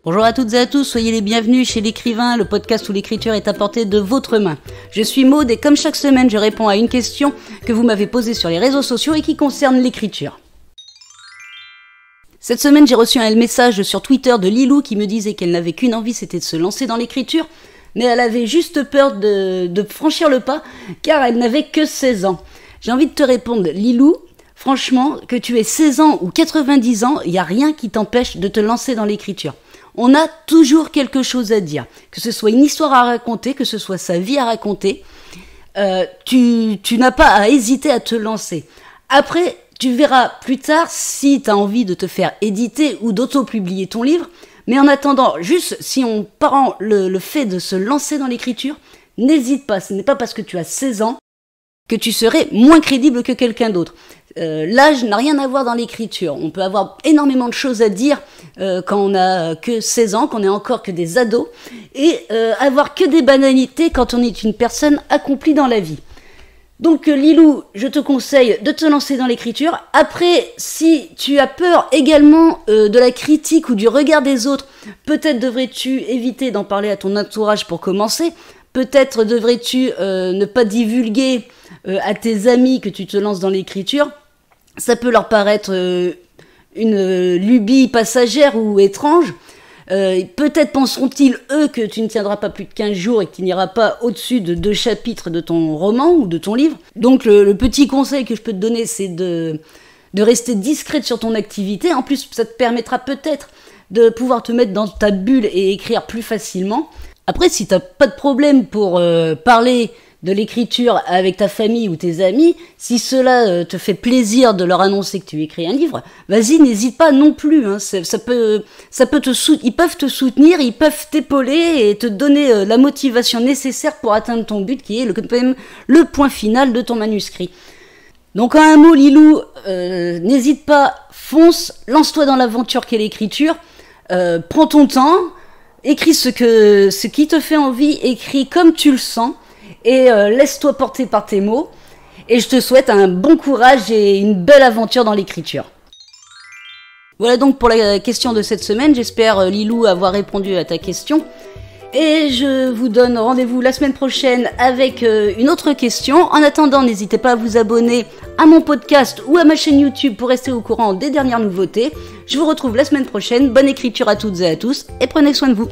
Bonjour à toutes et à tous, soyez les bienvenus chez l'écrivain, le podcast où l'écriture est à portée de votre main. Je suis Maude et comme chaque semaine, je réponds à une question que vous m'avez posée sur les réseaux sociaux et qui concerne l'écriture. Cette semaine, j'ai reçu un message sur Twitter de Lilou qui me disait qu'elle n'avait qu'une envie, c'était de se lancer dans l'écriture, mais elle avait juste peur de franchir le pas car elle n'avait que 16 ans. J'ai envie de te répondre, Lilou, franchement, que tu aies 16 ans ou 90 ans, il n'y a rien qui t'empêche de te lancer dans l'écriture. On a toujours quelque chose à dire, que ce soit une histoire à raconter, que ce soit sa vie à raconter, tu n'as pas à hésiter à te lancer. Après, tu verras plus tard si tu as envie de te faire éditer ou d'auto-publier ton livre, mais en attendant, juste si on prend le fait de se lancer dans l'écriture, n'hésite pas, ce n'est pas parce que tu as 16 ans que tu serais moins crédible que quelqu'un d'autre. L'âge n'a rien à voir dans l'écriture. On peut avoir énormément de choses à dire quand on a que 16 ans, qu'on n'est encore que des ados, et avoir que des banalités quand on est une personne accomplie dans la vie. Donc Lilou, je te conseille de te lancer dans l'écriture. Après, si tu as peur également de la critique ou du regard des autres, peut-être devrais-tu éviter d'en parler à ton entourage pour commencer. Peut-être devrais-tu ne pas divulguer à tes amis que tu te lances dans l'écriture. Ça peut leur paraître une lubie passagère ou étrange. Peut-être penseront-ils, eux, que tu ne tiendras pas plus de 15 jours et que tu n'iras pas au-dessus de 2 chapitres de ton roman ou de ton livre. Donc le petit conseil que je peux te donner, c'est de rester discrète sur ton activité. En plus, ça te permettra peut-être de pouvoir te mettre dans ta bulle et écrire plus facilement. Après, si tu n'as pas de problème pour parler de l'écriture avec ta famille ou tes amis, si cela te fait plaisir de leur annoncer que tu écris un livre, vas-y, n'hésite pas non plus. Hein. Ils peuvent te soutenir, ils peuvent t'épauler et te donner la motivation nécessaire pour atteindre ton but, qui est le point final de ton manuscrit. Donc en un mot, Lilou, n'hésite pas, fonce, lance-toi dans l'aventure qu'est l'écriture, prends ton temps, écris ce qui te fait envie, écris comme tu le sens, et laisse-toi porter par tes mots. Et je te souhaite un bon courage et une belle aventure dans l'écriture. Voilà donc pour la question de cette semaine. J'espère, Lilou, avoir répondu à ta question. Et je vous donne rendez-vous la semaine prochaine avec une autre question. En attendant, n'hésitez pas à vous abonner à mon podcast ou à ma chaîne YouTube pour rester au courant des dernières nouveautés. Je vous retrouve la semaine prochaine. Bonne écriture à toutes et à tous et prenez soin de vous.